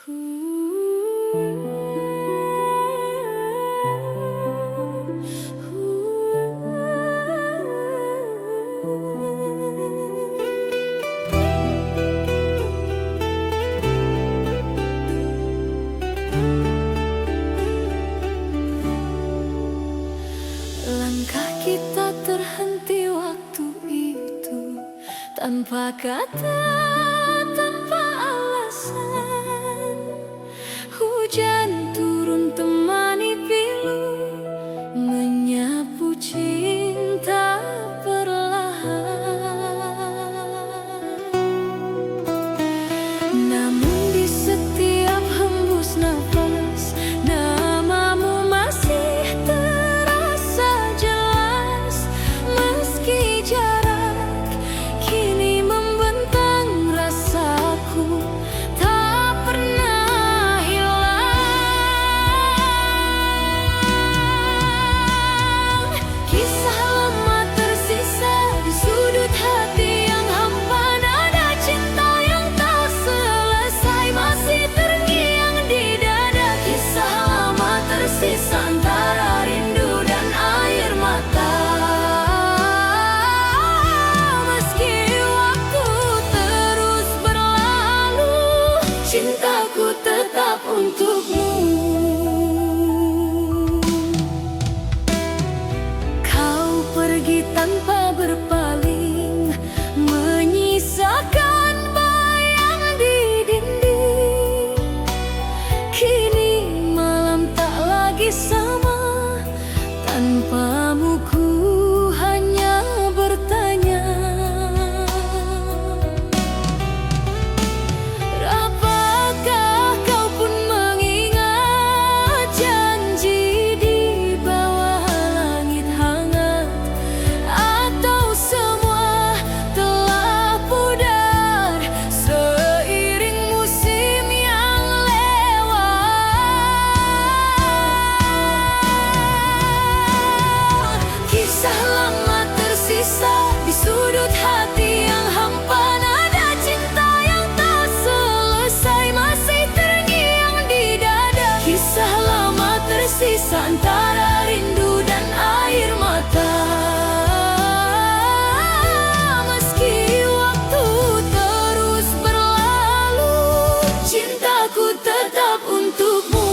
Langkah kita terhenti waktu itu, tanpa kata, tanpa alasan. Hujan turun temani pilu, menyapu cinta perlahan. Namun di setiap hembus nafas, namamu masih terasa jelas. Meski jarak kini membentang, rasaku tak pernah hilang. Kisah lama tersisa di sudut hati yang hampa, nada cinta yang tak selesai masih terngiang di dada. Kisah lama tersisa antara rindu dan air mata. Meski waktu terus berlalu, cintaku tetap untukmu. Kau pergi tanpa berpaling, menyisakan bayang di dinding. Kini malam tak lagi sama, tanpamu ku hanya bertanya. Apakah kau pun mengingat janji di bawah langit hangat? Atau semua telah pudar seiring musim yang lewat? Kisah lama tersisa di sudut hati yang hampa, nada cinta yang tak selesai masih terngiang di dada. Kisah lama tersisa antara rindu dan air mata. Meski waktu terus berlalu, cintaku tetap untukmu.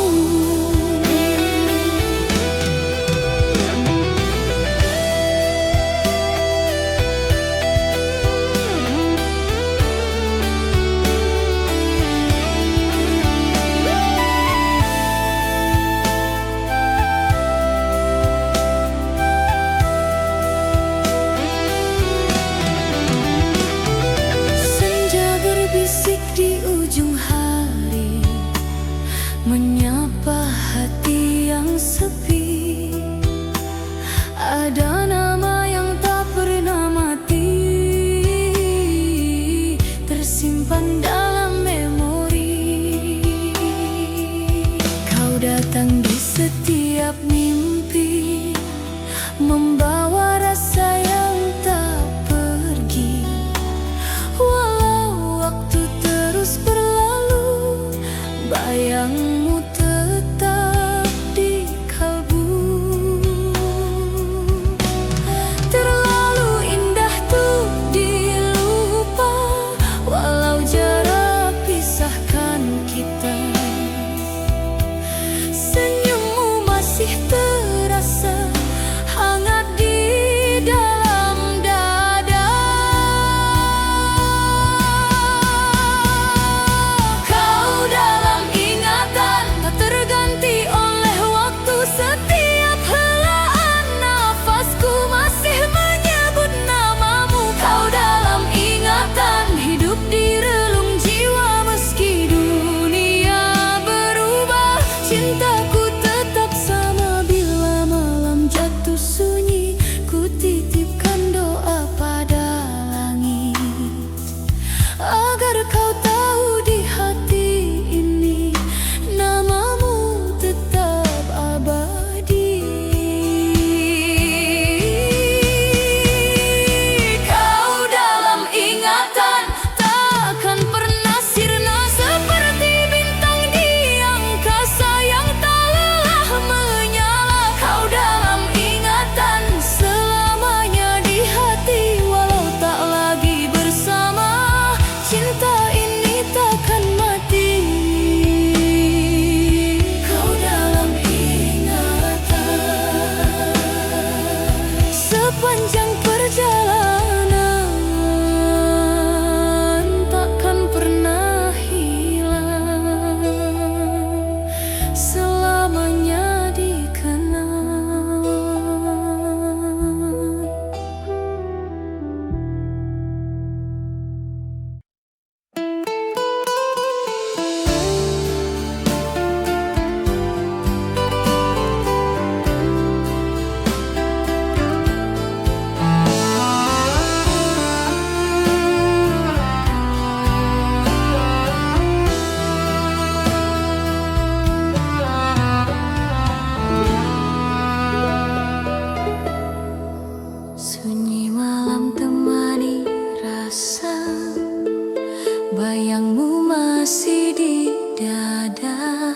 masih di dada.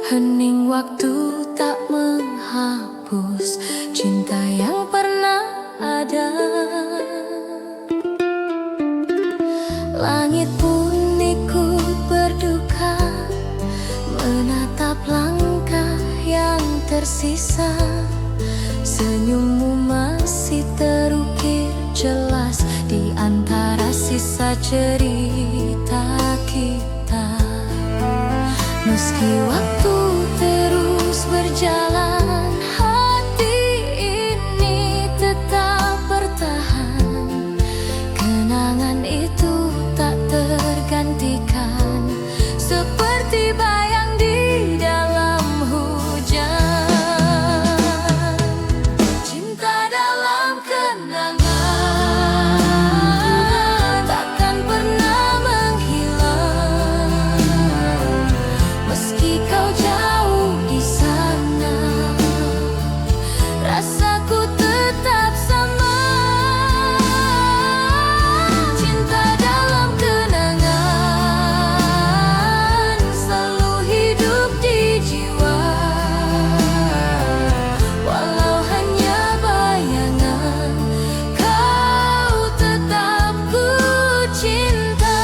Hening waktu tak menghapus cinta yang pernah ada. Langit pun ikut berduka, menatap langkah yang tersisa. Senyummu masih terukir jelas di antara sisa cerita kita. Meski waktu terus berjalan, hati ini tetap bertahan. Kenangan itu tak tergantikan, seperti bayang di dalam hujan. Cinta dalam kenangan takkan pernah menghilang. Meski kau jauh di sana, rasaku tetap sama. Cinta dalam kenangan selalu hidup di jiwa. Walau hanya bayangan, kau tetap ku cinta.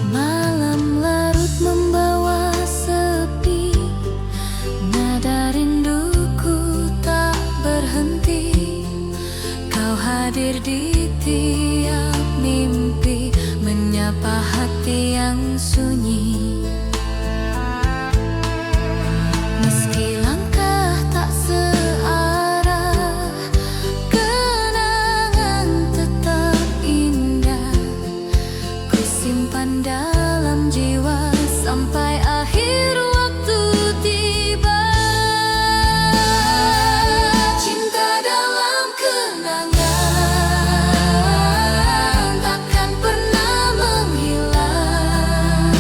Malam larut membawa sepi, nada rinduku tak berhenti. Kau hadir di tiap mimpi, menyapa hati yang sunyi. Meski langkah tak searah, kenangan tetap indah. Ku simpan dalam jiwa sampai akhir waktu tiba. Cinta dalam kenangan takkan pernah menghilang.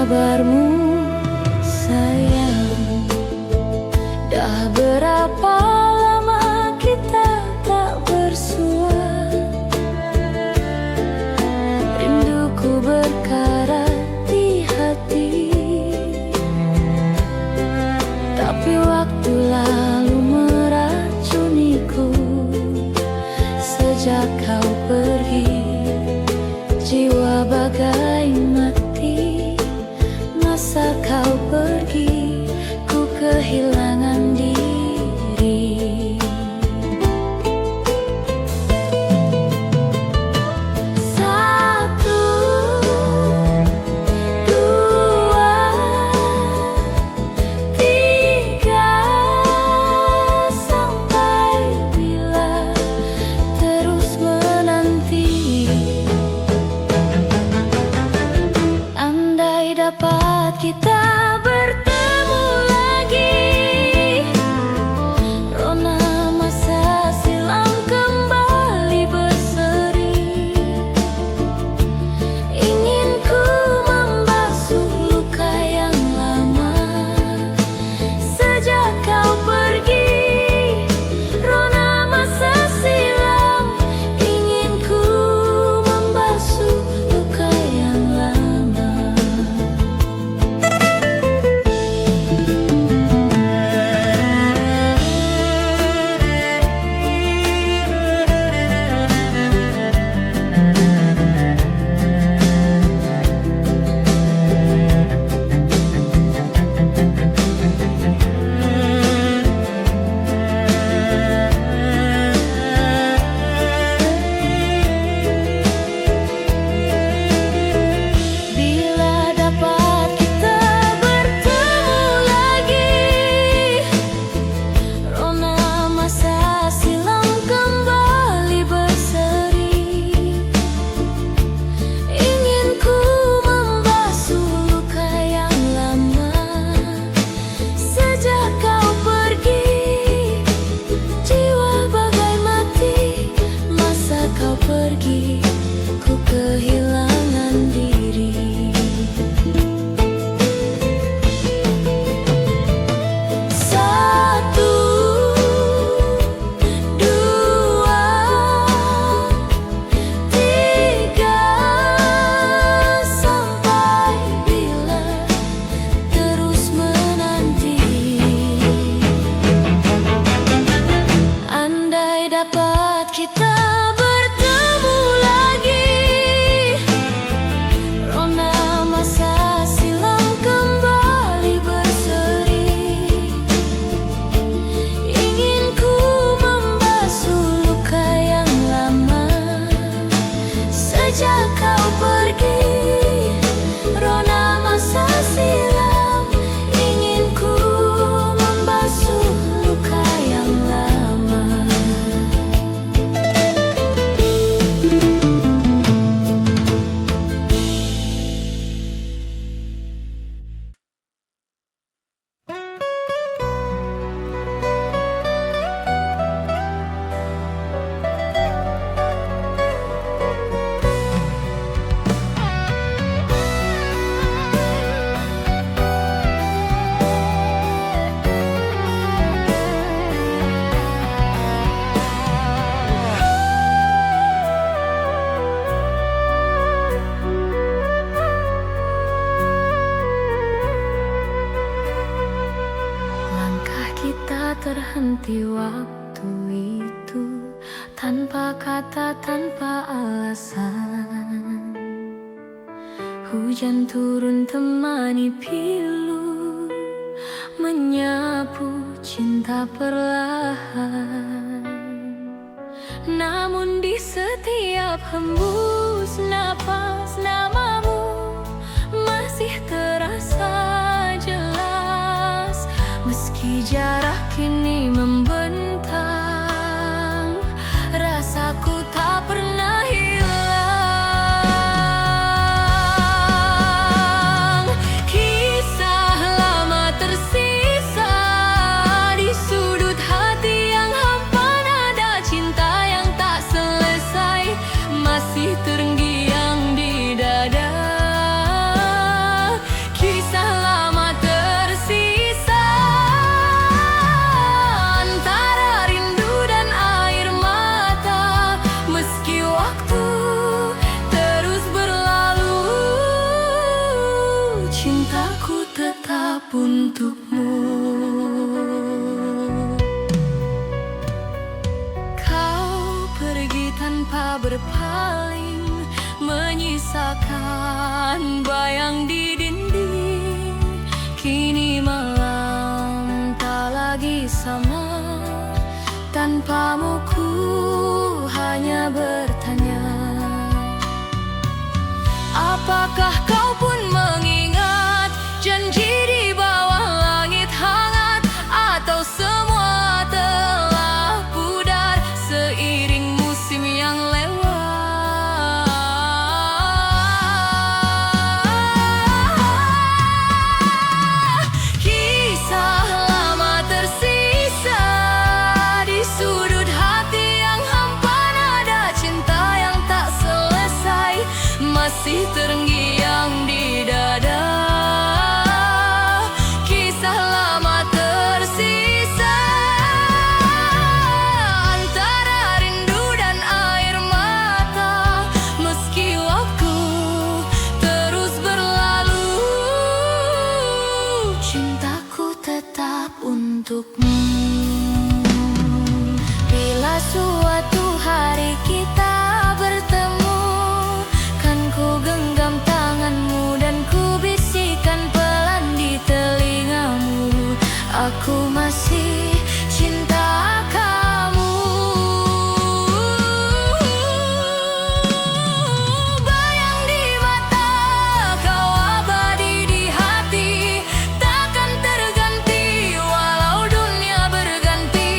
kabarmu sayang? Dah berapa lama kita tak bersua? Rinduku berkarat di hati, tapi waktu lalu meracuniku. Sejak kau pergi, jiwa bagai mati. Masa kau pergi, ku kehilangan diri. Satu, dua, tiga, sampai bila terus menanti. Andai dapat kita bertemu lagi, rona masa silam kembali berseri. Ingin ku membasuh luka yang lama. Sejak kau pergi, rona masa silam. Ingin ku membasuh luka yang lama. Bila dapat kita bertemu lagi, rona masa silam kembali berseri. Ingin ku membasuh luka yang lama. Sejak kau pergi, jiwa bagai mati. Masa kau pergi, ku kehilangan diri. Satu, dua, tiga, sampai bila terus menanti. Andai dapat kita bertemu lagi, rona masa silam kembali berseri. Ingin ku membasuh luka yang lama. Sejak kau pergi, rona masa silam. Ingin ku membasuh luka yang lama. Langkah kita terhenti waktu itu, tanpa kata, tanpa alasan. Hujan turun temani pilu, menyapu cinta perlahan. Namun di setiap hembus napas, namamu masih terasa jelas. Meski jarak kini membentang, rasaku tak pernah hilang. Kisah lama tersisa di sudut hati yang hampa. Nada cinta yang tak selesai masih terngiang di dada. tetap untukmu. Kau pergi tanpa berpaling, menyisakan bayang di dinding. Kini malam tak lagi sama, tanpamu ku hanya bertanya, apakah kau pun mengingat janji di bawah langit hangat, atau semua telah pudar seiring musim yang lewat? Kisah lama tersisa di sudut hati yang hampa, nada cinta yang tak selesai masih terngiang di dada. Kisah lama tersisa antara rindu dan air mata. Meski waktu terus berlalu, cintaku tetap untukmu. Bila suatu hari kita bertemu, kan ku genggam tanganmu dan ku bisikan pelan di telingamu, aku masih cinta kamu. Bayang di mata, kau abadi di hati, takkan terganti walau dunia berganti.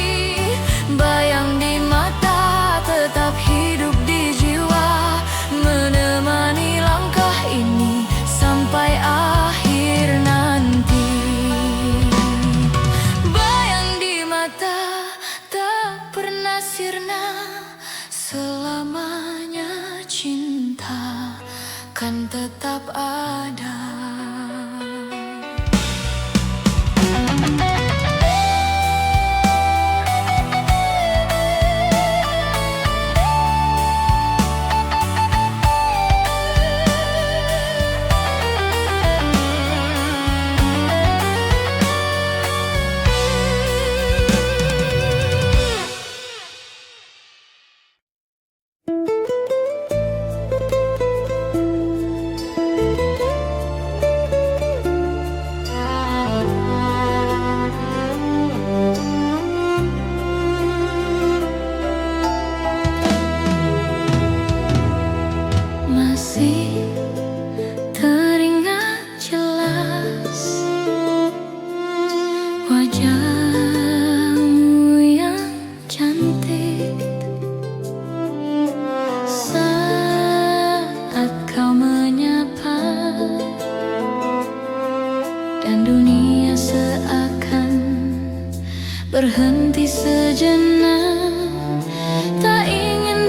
Bayang di mata tetap hidup di jiwa, menemani langkah ini sampai akhir nanti. Bayang di mata tak pernah sirna, selamanya cinta kan tetap ada. Masih teringat jelas wajahmu yang cantik saat kau menyapa, dan dunia seakan berhenti sejenak, tak ingin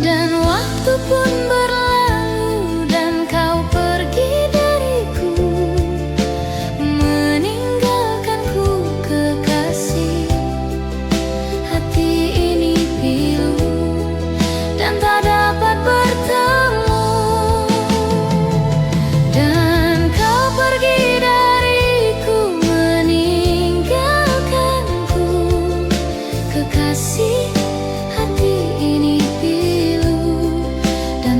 dan waktu pun berlalu dan kau pergi dariku, meninggalkanku kekasih. Hati ini pilu dan tak dapat bertemu, dan kau pergi dariku, meninggalkanku kekasih. Hati ini pilu dan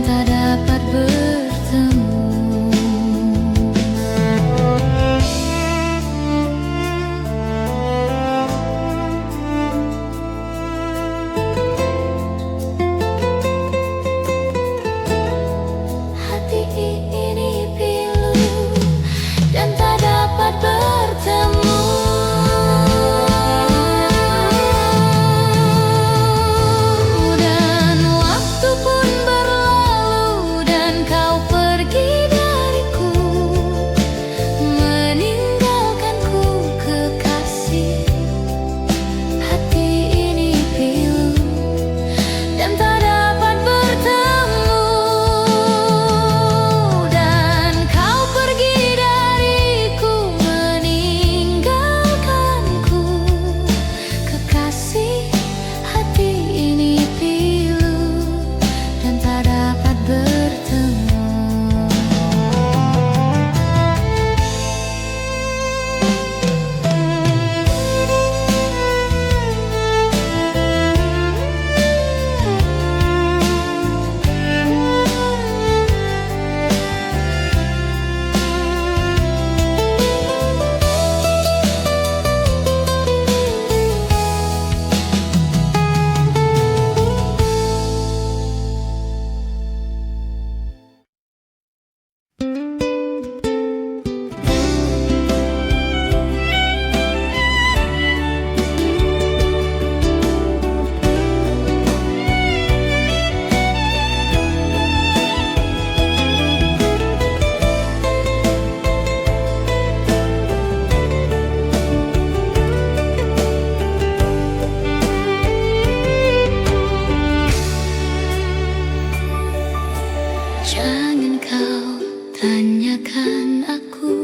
Jangan kau tanyakan aku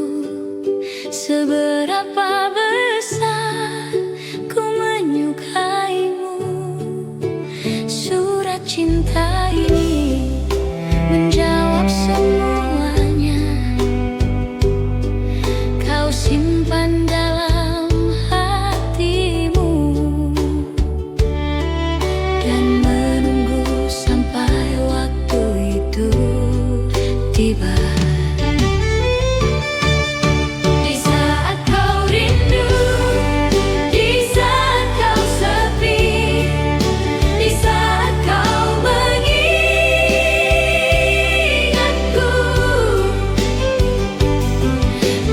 seberapa besar ku menyukaimu. Surat cinta ini menjawab semuanya. Kau simpan dalam hatimu dan menunggu sampai waktu itu tiba. Di saat kau rindu, di saat kau sepi, di saat kau mengingatku,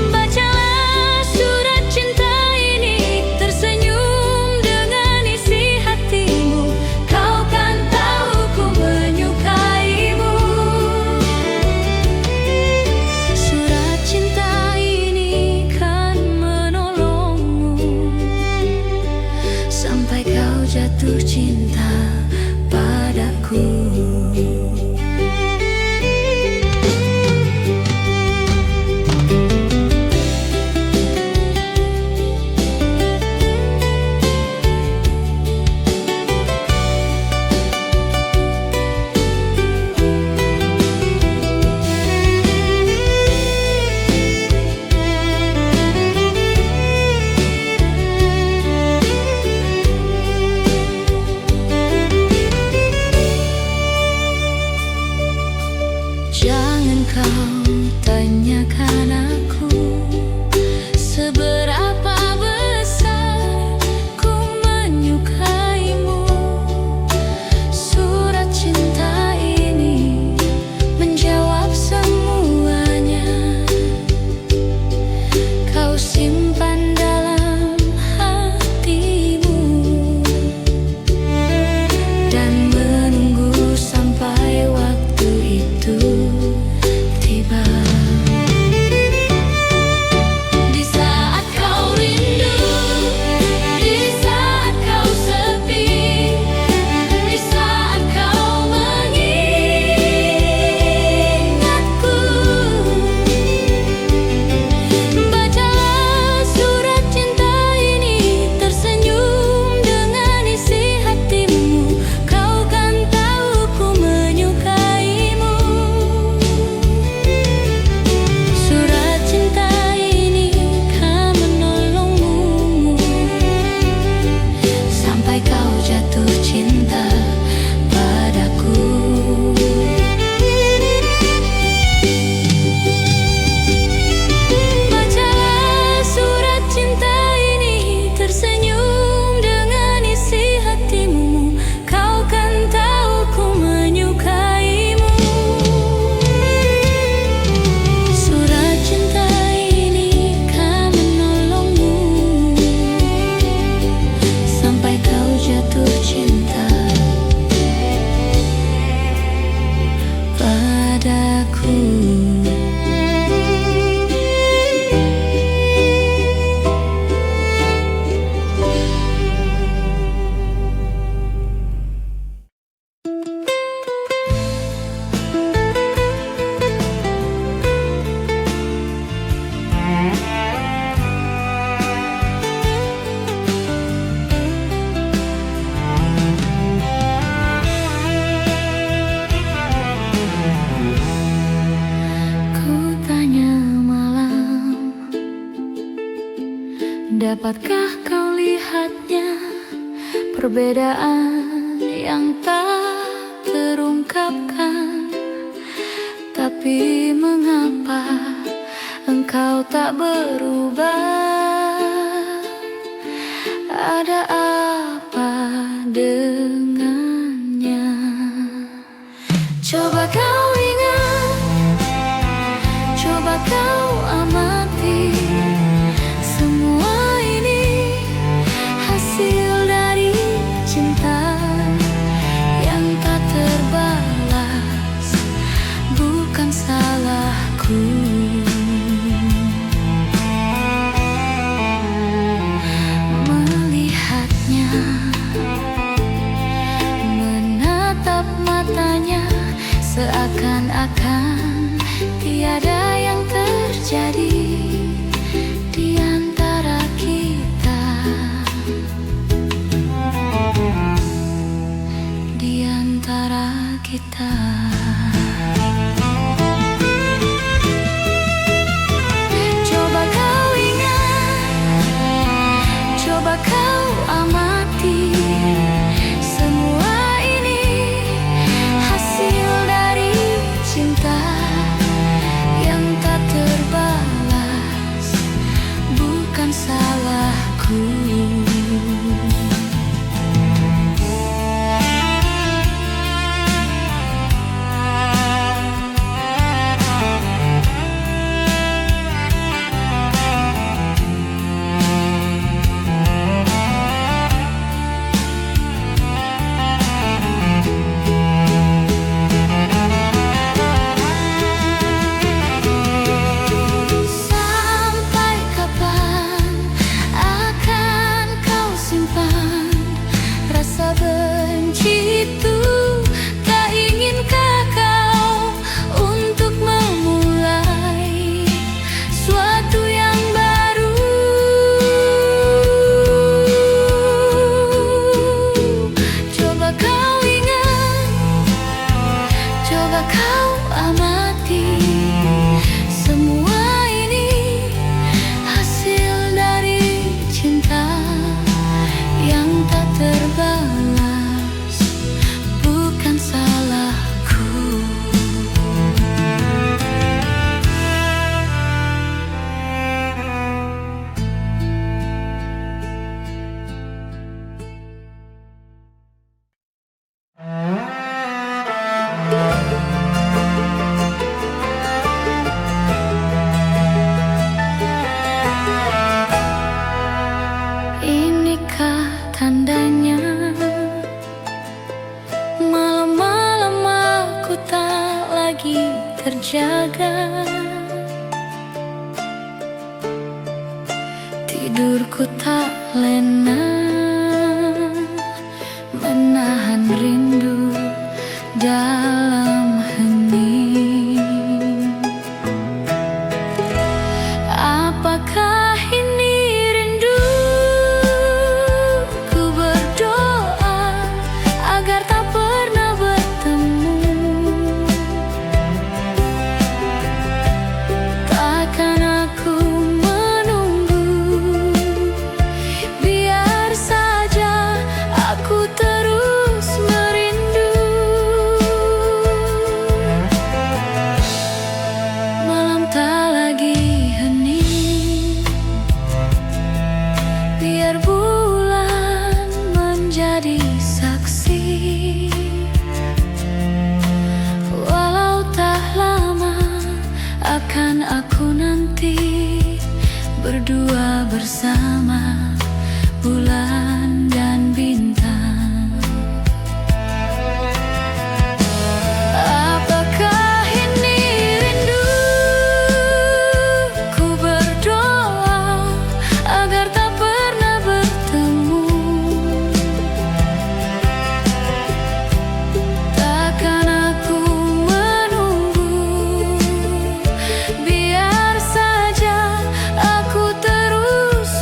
bacalah surat cinta ini, tersenyum dengan isi hatimu. Kau kan tahu ku menyukaimu. Surat cinta ini kan menolongmu sampai kau jatuh cinta padaku. Jangan kau tanyakan aku seberapa besar ku menyukaimu. Surat cinta ini menjawab semuanya. Kau simpan dalam hatimu dan menunggu sampai waktu itu tiba. Di saat kau rindu, di saat kau sepi, di saat kau mengingatku, bacalah surat cinta ini, tersenyum dengan isi hatimu. Kau kan tahu ku menyukaimu. Surat cinta ini kan menolongmu sampai kau jatuh cinta padaku. Bacalah surat cinta ini, tersenyum dengan isi hatimu. Kau kan tahu ku menyukaimu. Surat cinta ini kan menolongmu sampai kau jatuh cinta padaku. Ku tanya malam, dapatkah kau lihatnya perbedaan yang tak terungkapkan? Tapi mengapa engkau tak berubah? Ada apa dengannya? Coba kau ingat, coba kau amati, semua ini hasil dari cinta yang tak terbalas, bukan salahku. Melihatnya Seakan-akan tiada yang terjadi di antara kita, di antara kita. Coba kau ingat, coba kau amati, semua ini hasil dari cinta yang tak terbalas, bukan salahku. Sampai kapan akan kau simpan rasa benci itu? Tak inginkah kau untuk memulai suatu yang baru? Coba kau ingat, coba kau amati, semua ini hasil dari cinta yang tak terbalas, bukan salahku. Inikah tandanya malam-malam aku tak lagi terjaga, tidurku tak lena, menahan rindu dalam hening. Apakah ini rindu? Ku berdoa agar tak pernah bertemu. Takkan aku menunggu, biar saja aku terus merindu. Malam tak lagi hening, biar bulan menjadi saksi. Walau tak lama akan aku nanti berdua bersama bulan dan bintang. Apakah ini rindu? Ku berdoa agar tak pernah bertemu. Takkan aku menunggu, biar saja aku terus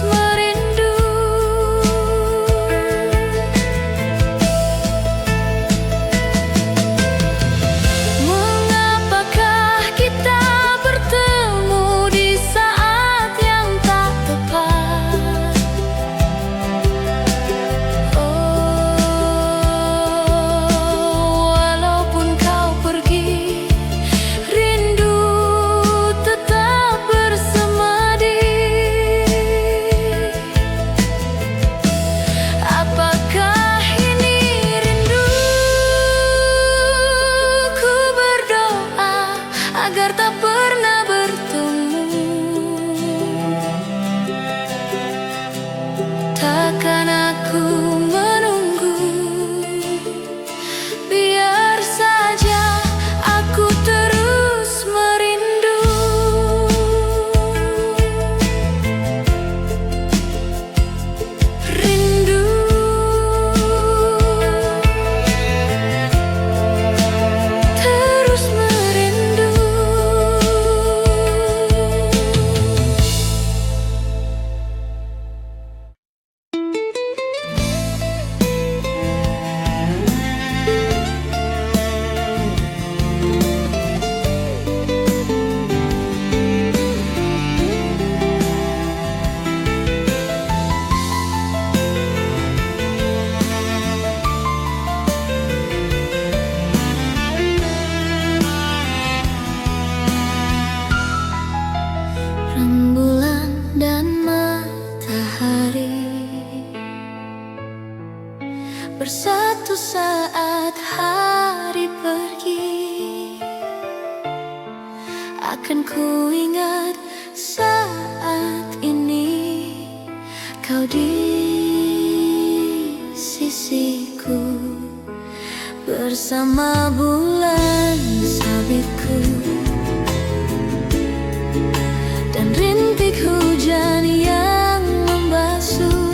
akan ku ingat saat ini kau di sisiku bersama bulan sabitku dan rintik hujan yang membasuh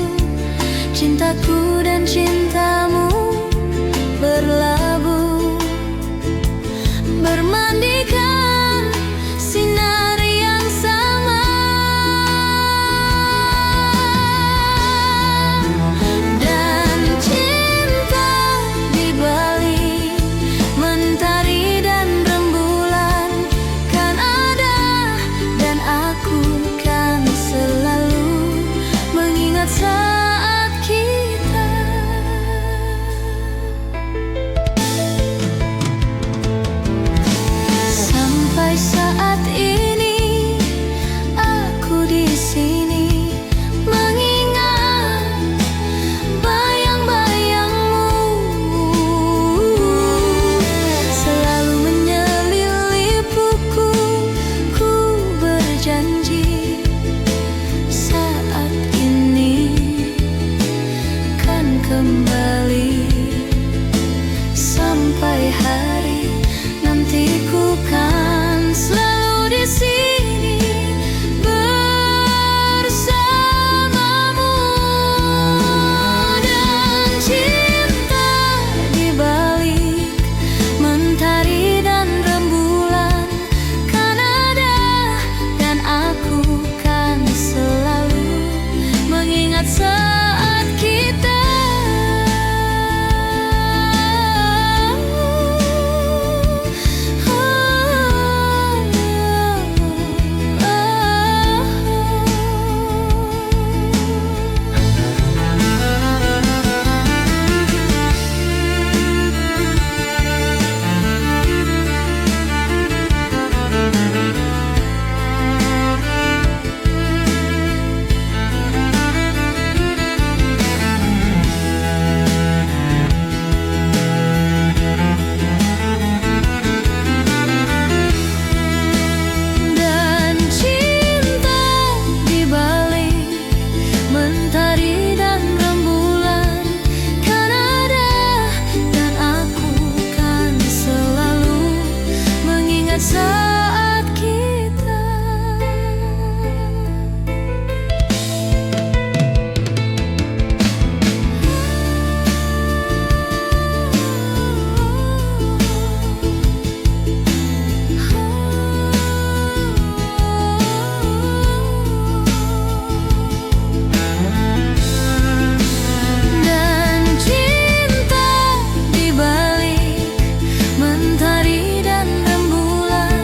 cintaku dan cintamu berlabuh bermandikan sinar yang sama dan cinta di balik mentari dan rembulan kan ada dan aku kan selalu mengingat saat kita sampai saat ini aku di sini mengingat bayang-bayangmu selalu menyelilipuku. Ku berjanji saat ini kan kembali sampai hari nanti ku kan selalu di sini bersamamu dan cinta di balik mentari dan rembulan kan ada dan aku kan selalu mengingat saat kita. Dan cinta di balik mentari dan rembulan kan ada dan aku kan selalu mengingat saat kita. Dan cinta di balik mentari dan rembulan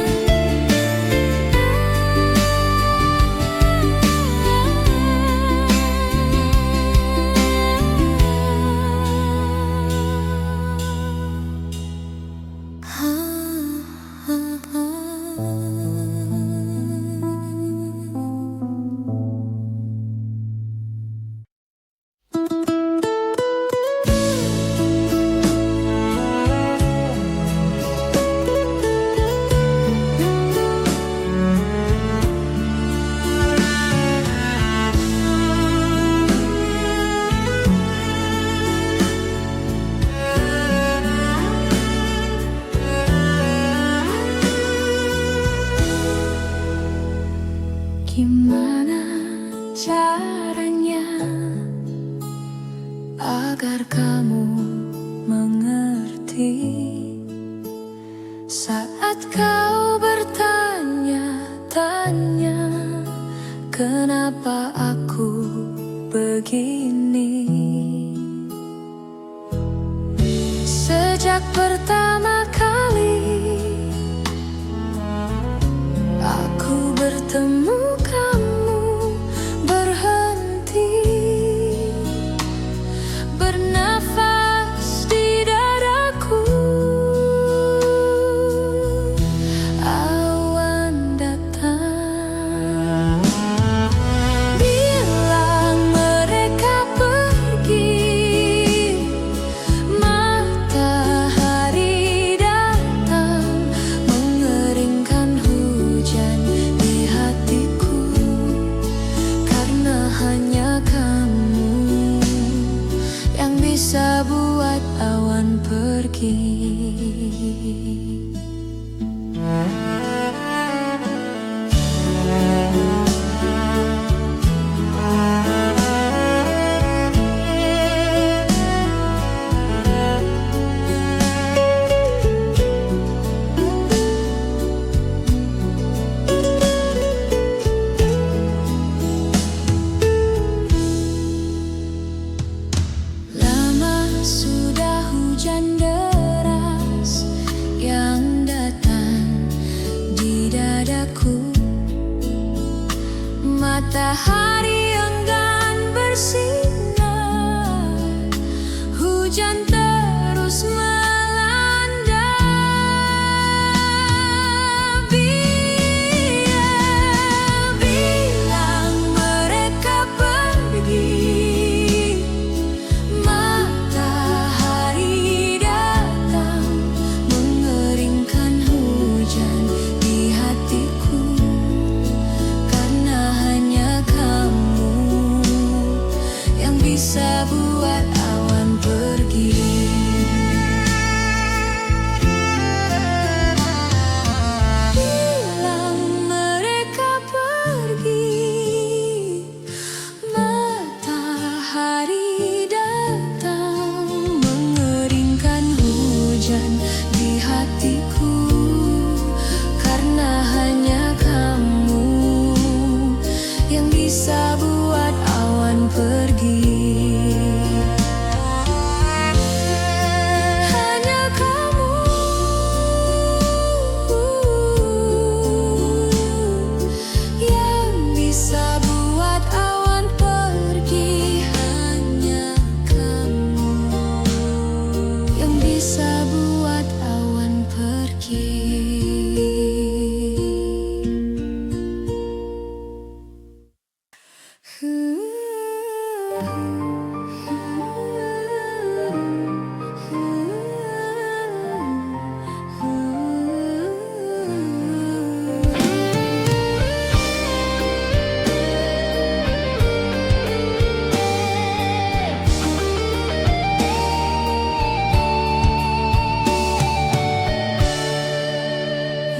gimana caranya agar kamu mengerti saat kau bertanya-tanya kenapa aku begini. Sejak pertama kali aku bertemu kamu berhenti bernafas di dadaku. Awan datang bilang mereka pergi, matahari datang. dadaku. Matahari enggan bersinar, hujan terus melanda. Bilang mereka pergi, matahari datang mengeringkan hujan di hatiku. Karena hanya kamu yang bisa buat awan pergi. Bilang mereka pergi, matahari datang mengeringkan hujan di hatiku. Karena hanya kamu yang bisa buat awan pergi. Hanya kamu yang bisa buat awan pergi. Hanya kamu yang bisa buat awan pergi.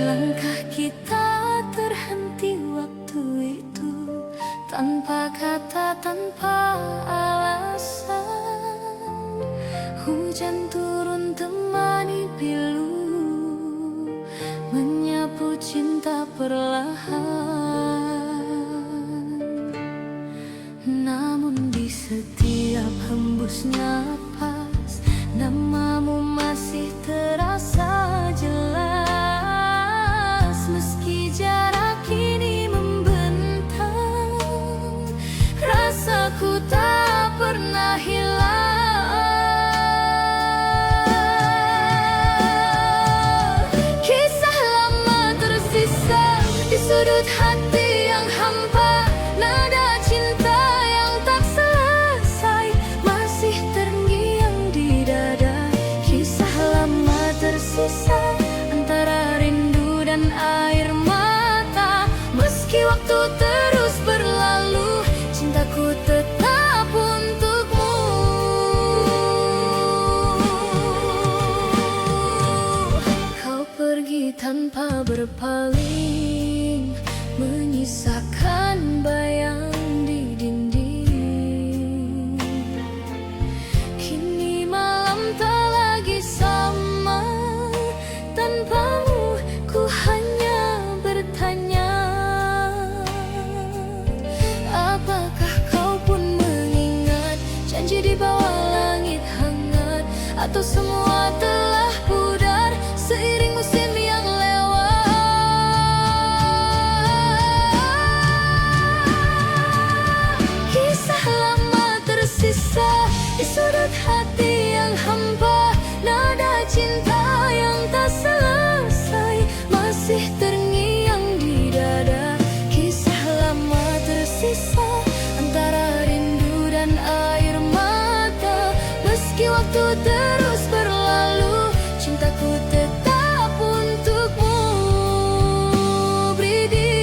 Langkah kita terhenti waktu itu, tanpa kata, tanpa alasan. Hujan turun temani pilu, menyapu cinta perlahan. Namun di setiap hembus napas, namamu masih terasa jelas. Meski jarak kini membentang, rasaku tak pernah hilang. Kisah lama tersisa di sudut hati yang hampa, nada cinta yang tak selesai masih terngiang di dada. Kisah lama tersisa antara rindu dan air mata. Meski waktu terus berlalu, cintaku tetap untukmu. Kau pergi tanpa berpaling, menyisakan bayang di dinding. Kini malam tak lagi sama, tanpamu ku hanya bertanya. Apakah kau pun mengingat janji di bawah langit hangat, atau semua telah pudar seiring musim yang lewat? Kisah lama tersisa di sudut hati yang hampa, nada cinta yang tak selesai masih terngiang di dada. Kisah lama tersisa antara rindu dan air mata. Meski waktu terus berlalu, cintaku tetap untukmu. Bridi.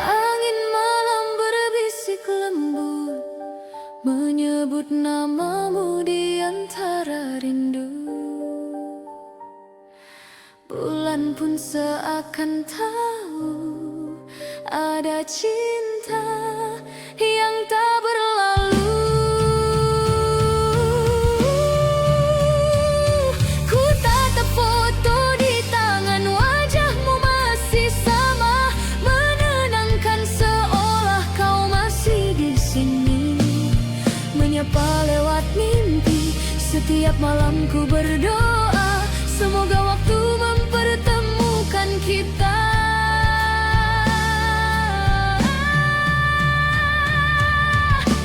Angin malam berbisik lembut, menyebut namamu di antara rindu. Bulan pun seakan tahu ada cinta yang tak berlalu. Setiap malam ku berdoa, semoga waktu mempertemukan kita.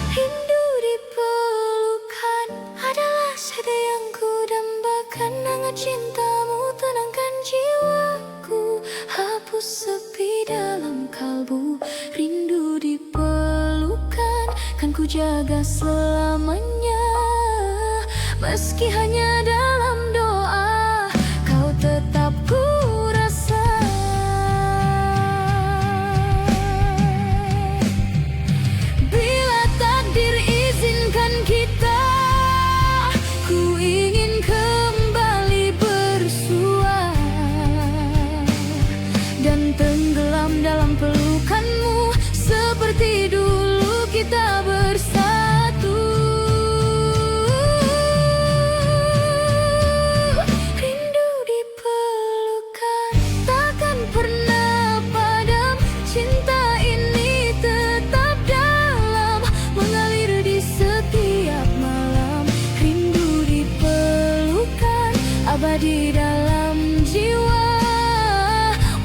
Rindu dipelukan adalah sedia yang ku dambakan. Hangat cintamu tenangkan jiwaku, hapus sepi dalam kalbu. Rindu dipelukan kan ku jaga selamanya. Meski hanya dalam doa, kau tetap ku rasa. Bila takdir izinkan kita, ku ingin kembali bersua dan tenggelam dalam pelukanmu, seperti dulu kita bersatu. Abadi dalam jiwa,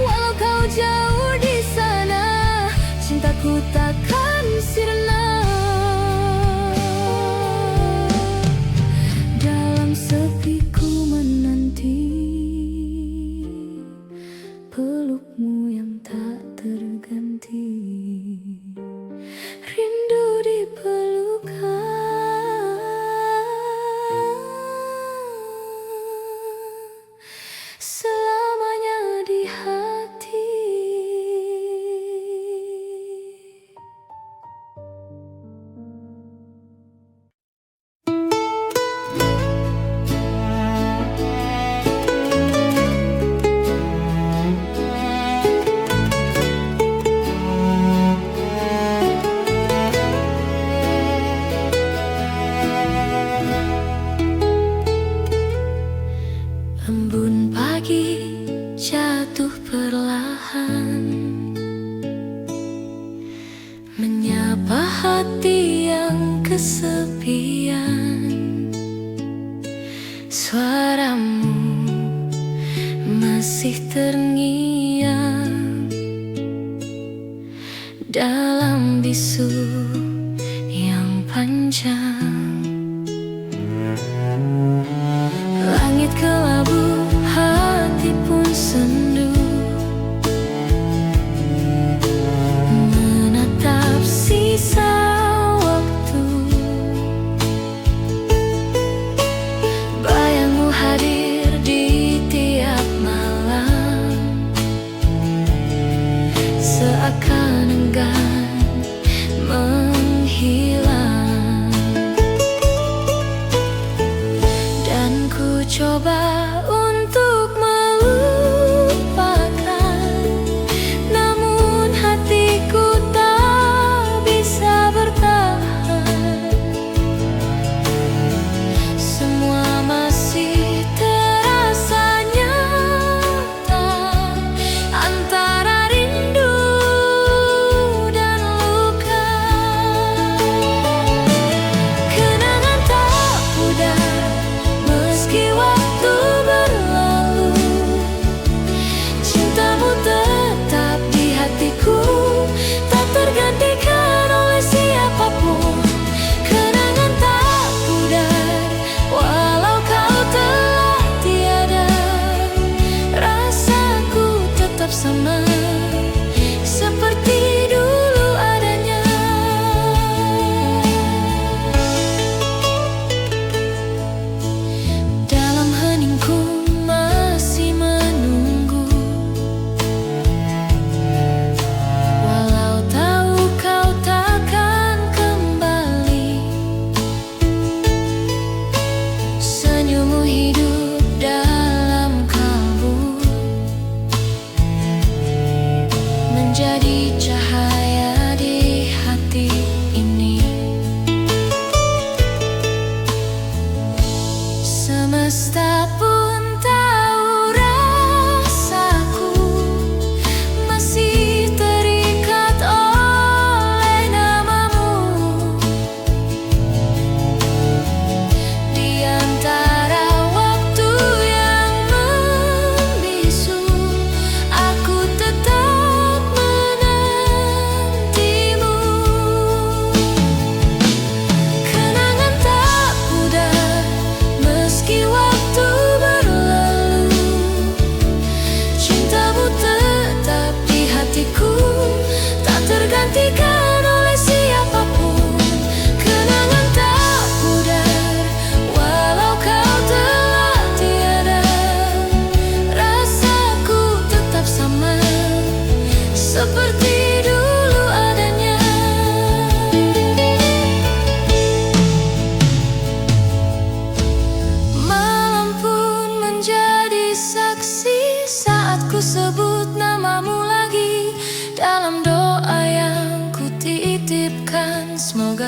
walau kau jauh di sana, cintaku takkan sirna. Dalam sepiku menanti pelukmu yang tak terganti. Rindu dipelukan selamanya di hati. Embun pagi jatuh perlahan, menyapa hati yang kesepian. Suaramu masih terngiang dalam bisu yang panjang. Langit kelabu, hati pun sendu, menatap sisa waktu. Bayangmu hadir di tiap malam, seakan enggan menghilang. Dan ku coba untuk melupakan, namun hatiku tak bisa bertahan. Semua masih terasa nyata, antara rindu dan luka. Kenangan tak pudar meski waktu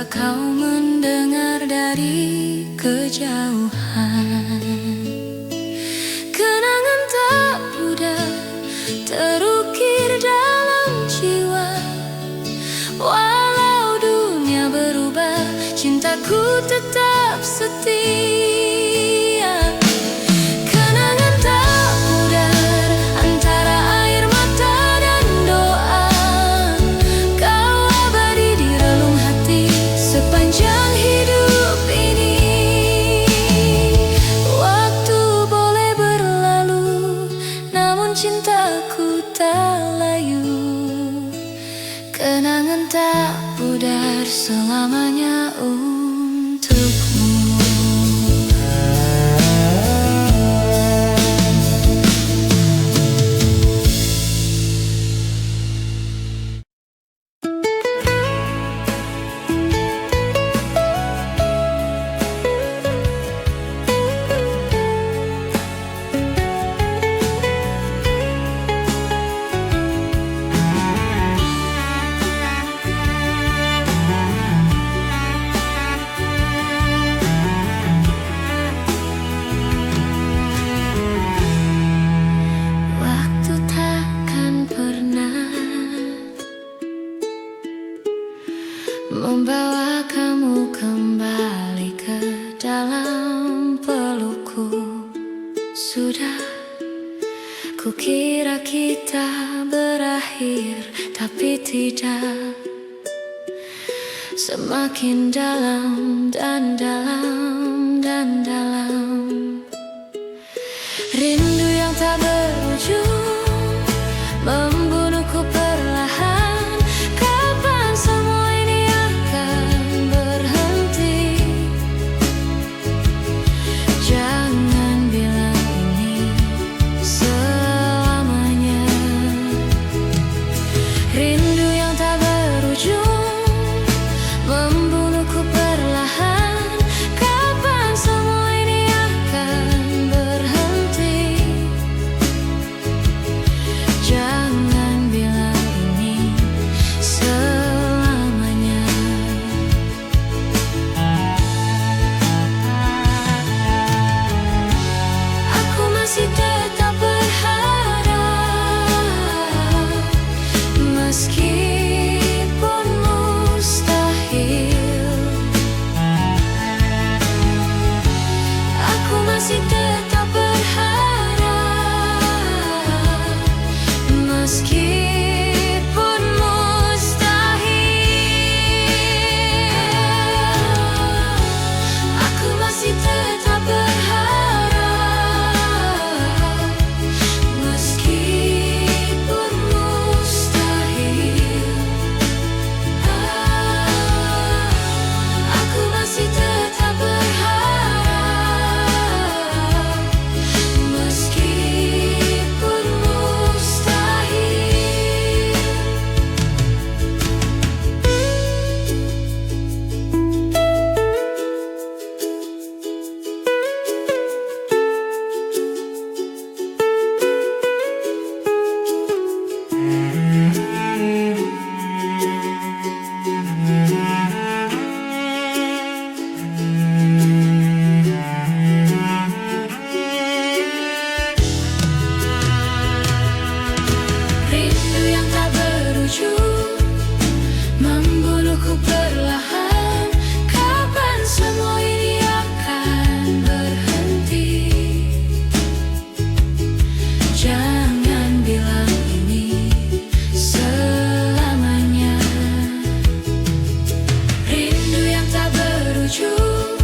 Tahukah kau mendengar dari kejauhan? Kenangan tak pudar terukir dalam jiwa. Walau dunia berubah, cintaku tetap setia. Kenangan tak pudar antara air mata dan doa. Kau abadi di relung hati sepanjang hidup ini. Waktu boleh berlalu, namun cintaku tak layu. Kenangan tak pudar selamanya untukmu. Membawa kamu kembali ke dalam pelukku. Sudah kukira kita berakhir, tapi tidak. Semakin dalam dan dalam dan dalam, rindu yang tak berujung membunuhku perlahan. Kapan semua ini akan berhenti? Jangan bilang ini selamanya. Rindu yang tak berujung membunuhku perlahan. Kapan semua ini akan berhenti? Jangan bilang ini selamanya. Aku masih tetap berharap, meskipun mustahil. Aku masih tetap berharap, meskipun mustahil. Aku masih tetap berharap, meskipun mustahil. Aku masih tetap berharap, meskipun mustahil. Rindu yang tak berujung membunuhku perlahan. Kapan semua ini akan berhenti? Jangan bilang ini selamanya. Rindu yang tak berujung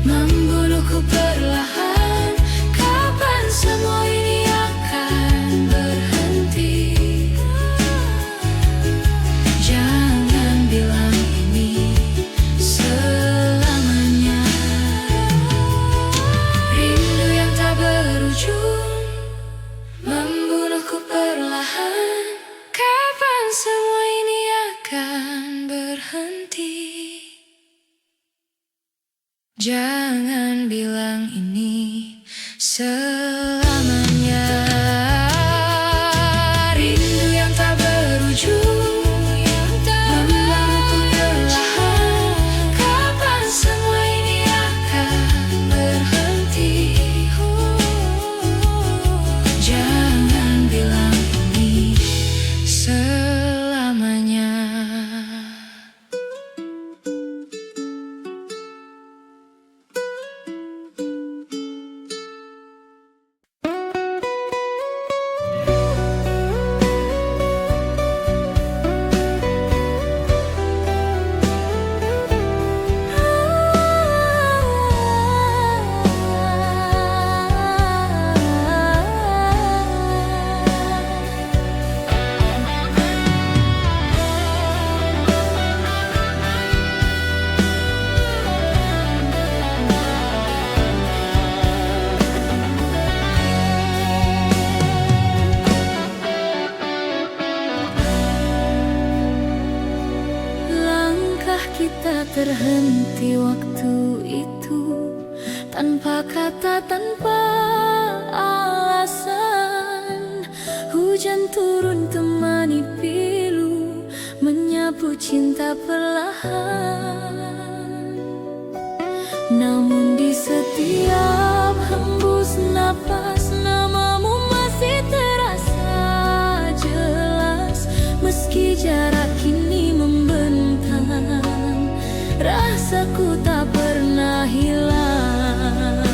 membunuhku perlahan. Kapan semua ini akan berhenti? Jangan bilang ini selamanya. Rindu yang tak berujung membunuhku perlahan. Kapan semua ini akan berhenti? Jangan bilang ini selamanya. Rindu yang tak berujung membunuhku perlahan. seperti waktu itu, tanpa kata, tanpa alasan. Hujan turun temani pilu, menyapu cinta perlahan. Namun di setiap hembus napas, namamu masih terasa jelas. Meski jarak kini membentang, rasaku tak pernah hilang.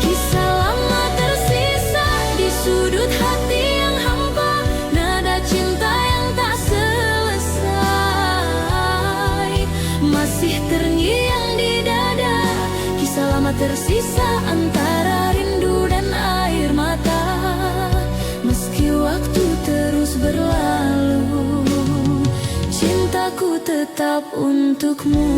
Kisah lama tersisa di sudut hati yang hampa, nada cinta yang tak selesai masih terngiang di dada. Kisah lama tersisa antara rindu dan air mata. Meski waktu terus berlalu, cintaku tetap untukmu.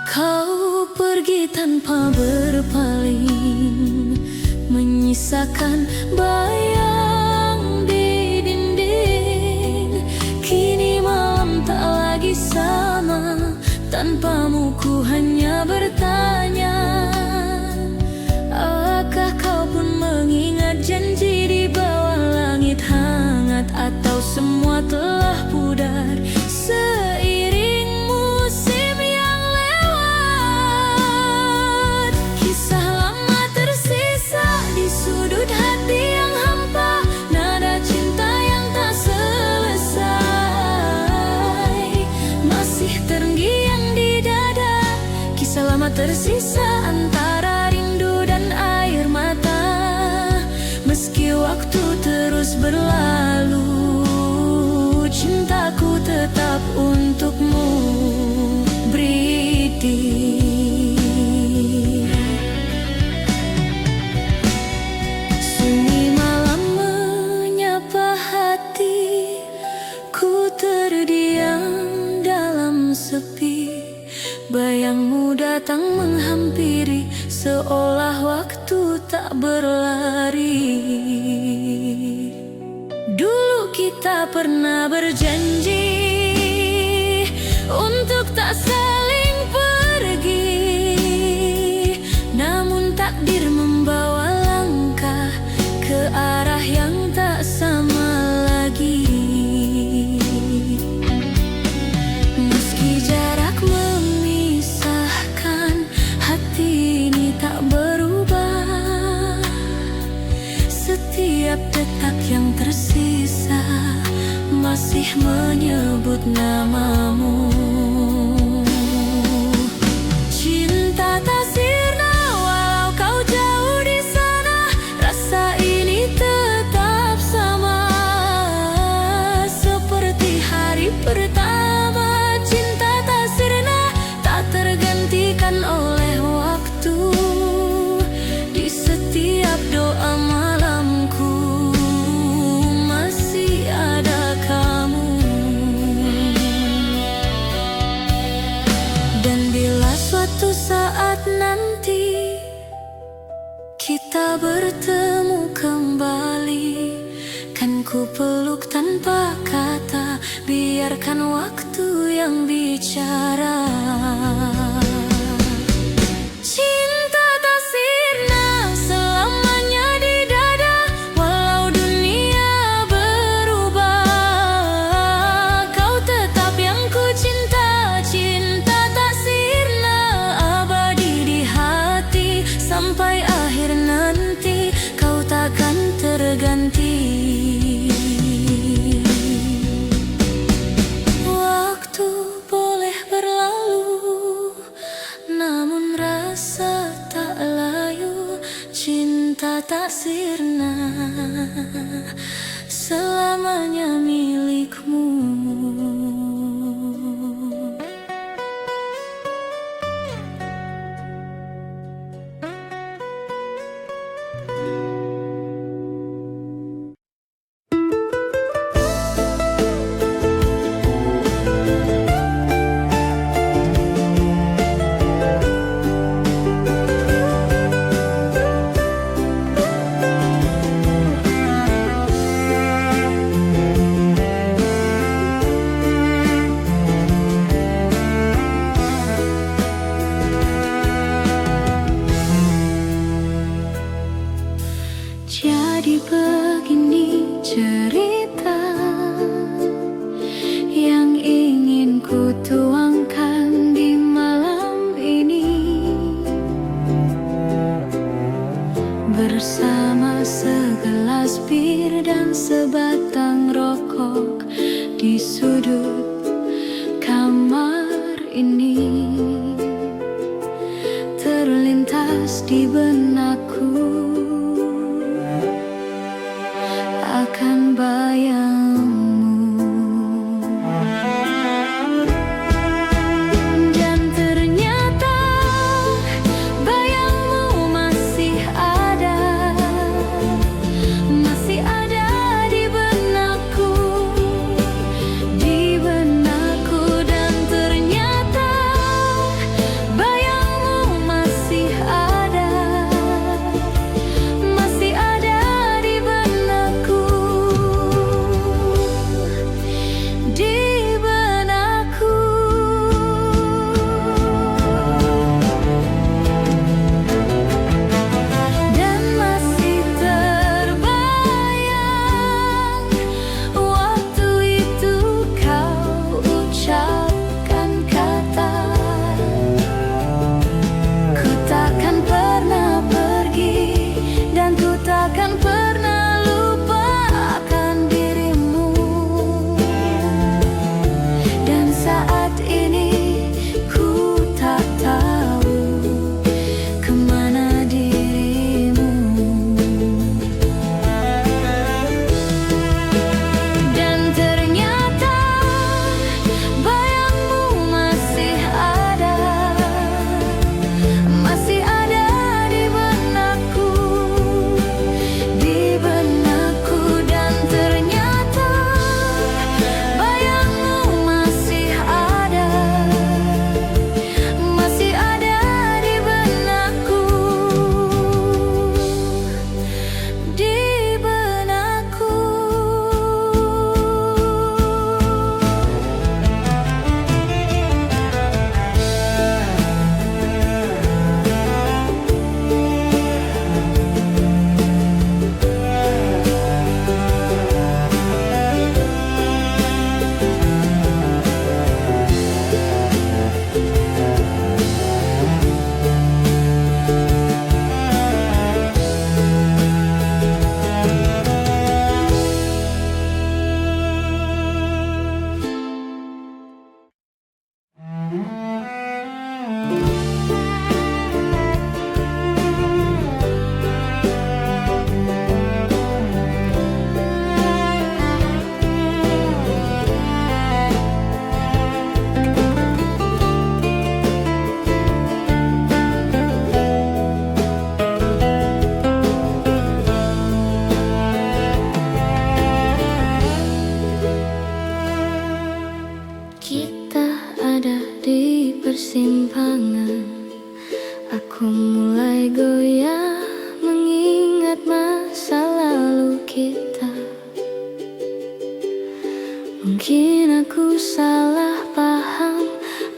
Kau pergi tanpa berpaling, menyisakan bayang di dinding. Kini malam tak lagi sama, tanpamu ku hanya bertanya. Apakah kau pun mengingat janji di bawah langit hangat, atau semua telah pudar seiring musim yang lewat? Kisah lama tersisa di sudut hati yang hampa, nada cinta yang tak selesai masih terngiang di dada. Kisah lama tersisa antara rindu dan air mata. Meski waktu terus berlalu, cintaku tetap untukmu, Bridi. Sunyi malam menyapa hati, ku terdiam dalam sepi. Bayangmu datang menghampiri, seolah waktu tak berlari. Dulu kita pernah berjanji untuk tak saling pergi, namun takdir membawa langkah ke arah yang tak sama lagi. Meski jarak memisahkan, hati ini tak berubah. Setiap detak yang tersisa masih menyebut namamu. Cinta tak sirna walau kau jauh di sana, rasa ini tetap sama seperti hari pertama. Cinta tak sirna, tak tergantikan oleh waktu. Di setiap doa malamku masih ada kamu. Dan bila suatu saat nanti kita bertemu kembali, kan ku peluk tanpa kata, biarkan waktu yang bicara. Cinta tak sirna selamanya di dada, walau dunia berubah. Kau tetap yang ku cinta, cinta tak sirna abadi di hati. Sampai akhir nanti kau takkan terganti. Waktu boleh berlalu, di sudut kamar ini terlintas di benakku akan bayangmu. Dan ternyata bayangmu masih ada di benakku, dan ternyata bayangmu masih ada di benakku, dan masih terbayang waktu itu kau ucapkan kata, ku takkan pernah pergi dan ku takkan pernah lupakan dirimu. Dan saat ini ku tak tahu kemana dirimu. Dan ternyata bayangmu masih ada di benakku, dan ternyata bayangmu masih ada di benakku, kita ada di persimpangan. Aku mulai goyah mengingat masa lalu kita. Mungkin aku salah paham,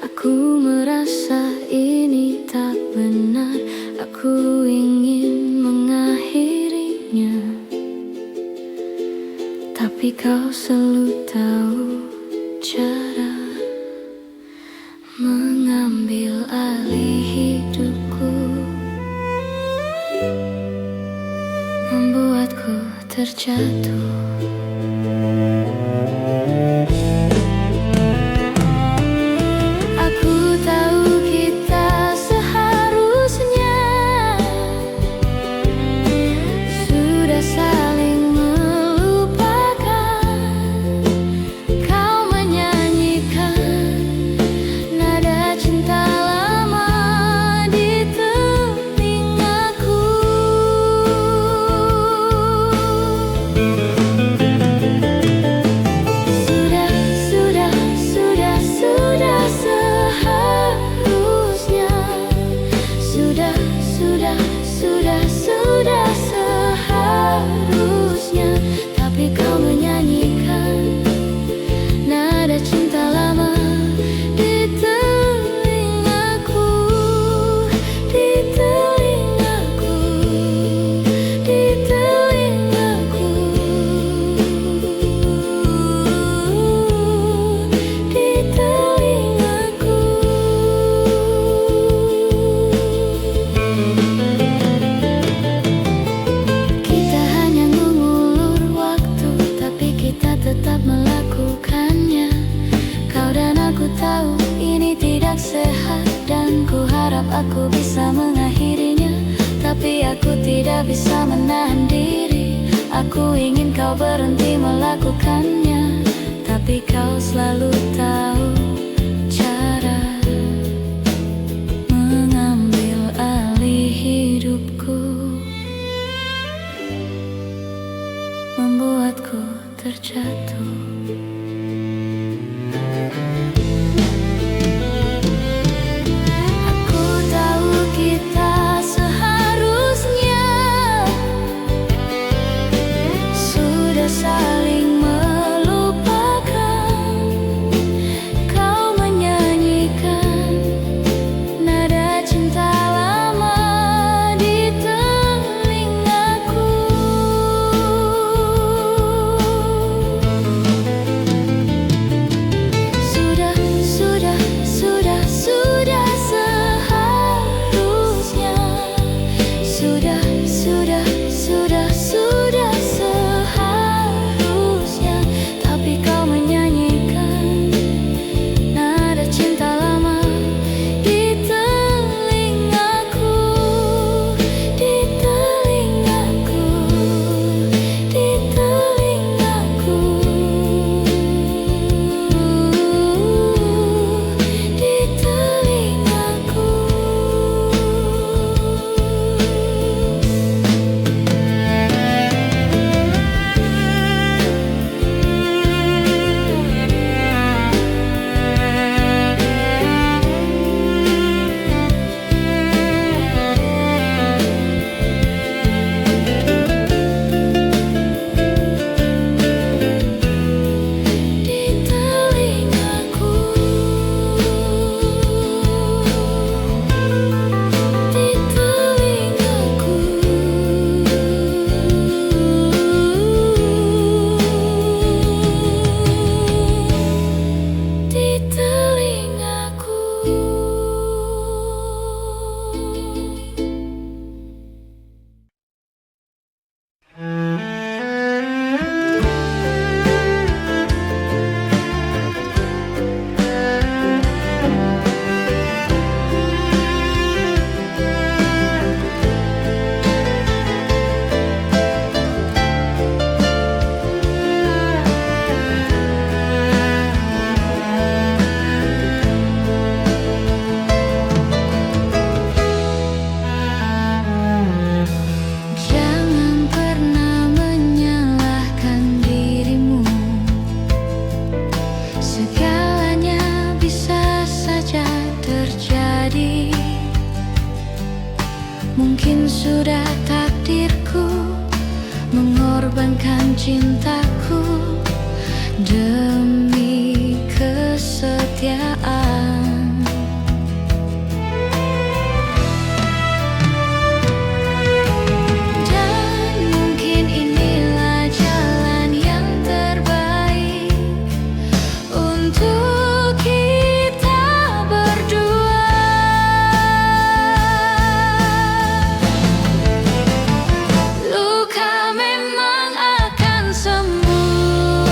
aku merasa ini tak benar. Aku ingin mengakhirinya, tapi kau selalu tahu cara mengambil alih hidupku, membuatku terjatuh. Aku tahu kita seharusnya sudah saling melupakan. Kau menyanyikan nada cinta lama di telingaku. aku bisa mengakhirinya, tapi aku tidak bisa menahan diri. Aku ingin kau berhenti melakukannya, tapi kau selalu tahu cara mengambil alih hidupku, membuatku terjatuh. Aku tahu kita seharusnya sudah saling melupakan. Kau menyanyikan nada cinta lama di telingaku. Sudah seharusnya. Sudah seharusnya. Tapi kau menyanyikan nada cinta lama di telingaku, di telingaku, di telingaku, di telingaku. Jangan pernah menyalahkan dirimu. Segalanya bisa saja terjadi. Mungkin sudah takdirku mengorbankan cintaku demi kesetiaan. Dan mungkin inilah jalan yang terbaik untuk kita berdua. Luka memang akan sembuh,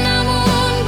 namun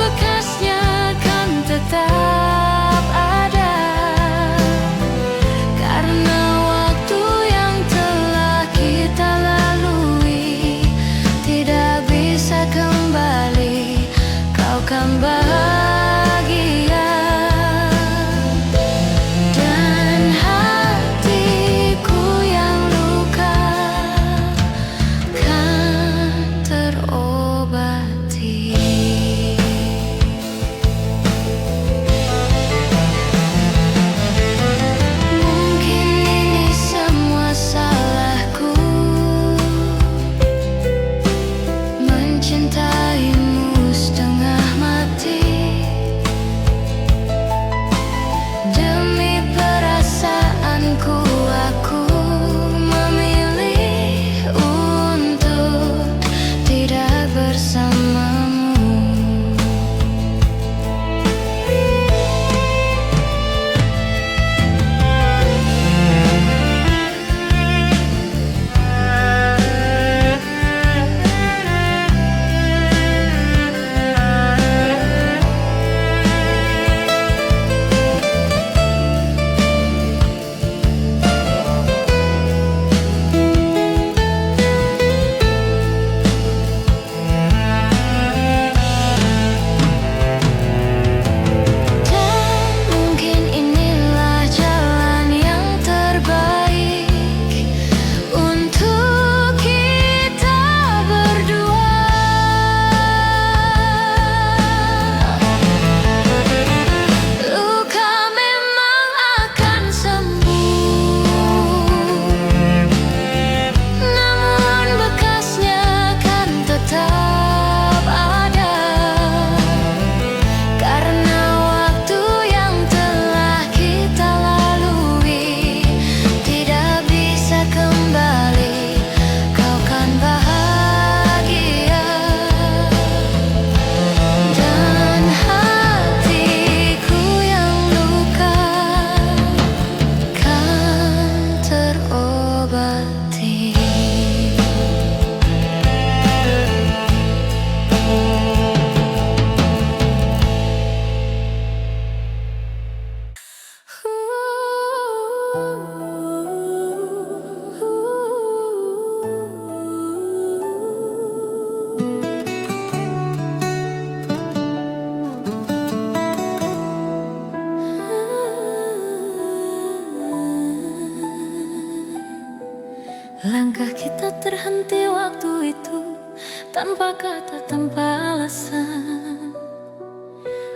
tanpa kata, tanpa alasan.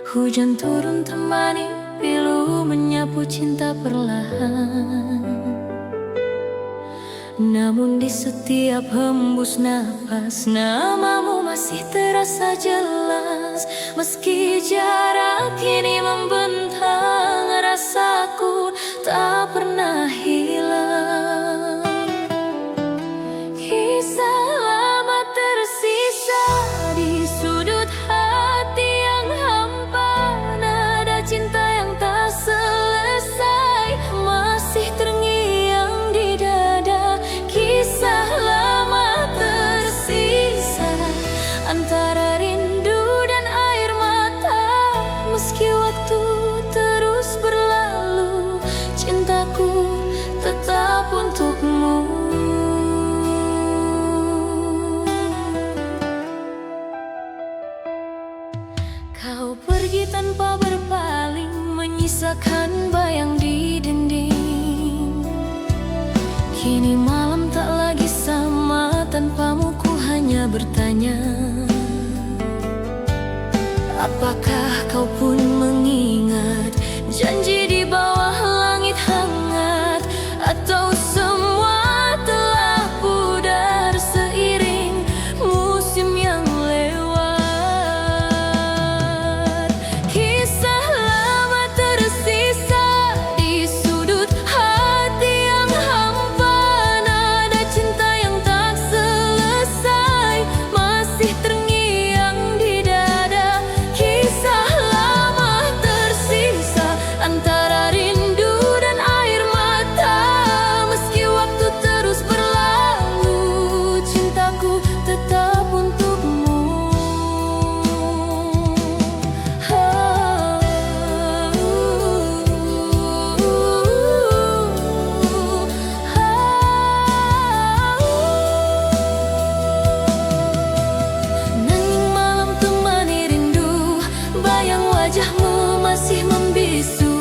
Hujan turun temani pilu menyapu cinta perlahan. Namun di setiap hembus napas, namamu masih terasa jelas. Meski jarak kini membentang, rasaku tak pernah hilang. Kisah lama tersisa di sudut hati yang hampa. Nada cinta yang tak selesai masih terngiang di dada. Kisah lama tersisa antara rindu dan air mata. Meski waktu terus berlalu, cintaku tetap untukmu. Kau pergi tanpa berpaling, menyisakan bayang di dinding. Kini malam tak lagi sama, tanpamu ku hanya bertanya, apakah kau pun mengingat janji di bawah langit hangat? Atau semua telah pudar seiring musim yang lewat? Kisah lama tersisa di sudut hati yang hampa. Nada cinta yang tak selesai masih terngiang di dada. Kisah lama tersisa antara rindu dan air mata. Meski waktu terus berlalu, cintaku tetap untukmu. Nanging malam temani rindu, bayang wajahmu masih membisu.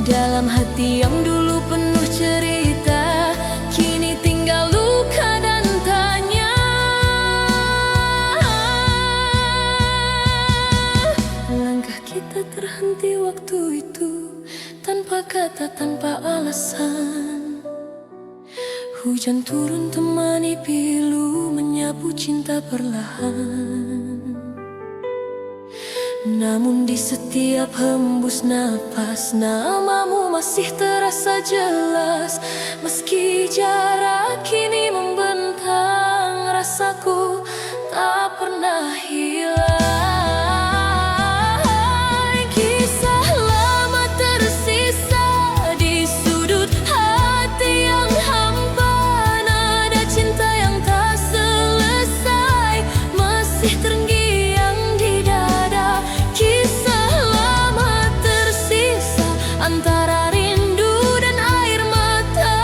Dalam hati yang dulu penuh cerita, kini tinggal luka dan tanya. Langkah kita terhenti waktu itu, tanpa kata, tanpa alasan. Hujan turun temani pilu menyapu cinta perlahan. Namun di setiap hembus napas, namamu masih terasa jelas. Meski jarak kini membentang, rasaku tak pernah hilang. Kisah lama tersisa di sudut hati yang hampa. Nada cinta yang tak selesai masih terngiang di dada. Kisah lama tersisa antara rindu dan air mata.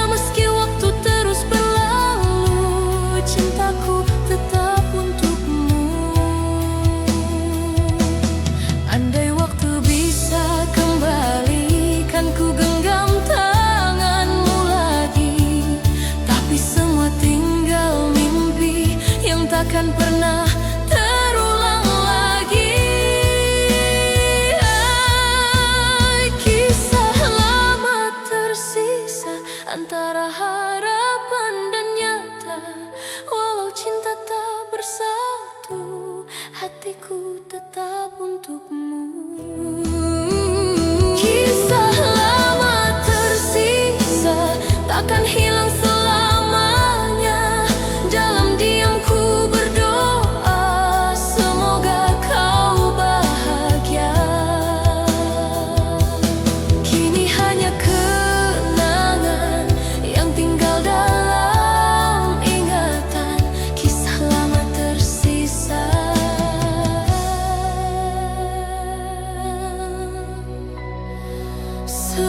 Meski waktu terus berlalu, cintaku tetap untukmu. Andai waktu bisa kembali, kan ku genggam tanganmu lagi. Tapi semua tinggal mimpi yang takkan pernah terulang lagi. Kisah lama tersisa antara harapan dan nyata. Walau cinta tak bersatu, hatiku tetap untukmu. Kisah lama tersisa takkan hilang selamanya. Dalam diamku berdoa, semoga kau bahagia. Kini hanya kenangan yang tinggal dalam ingatan. Kisah lama tersisa. So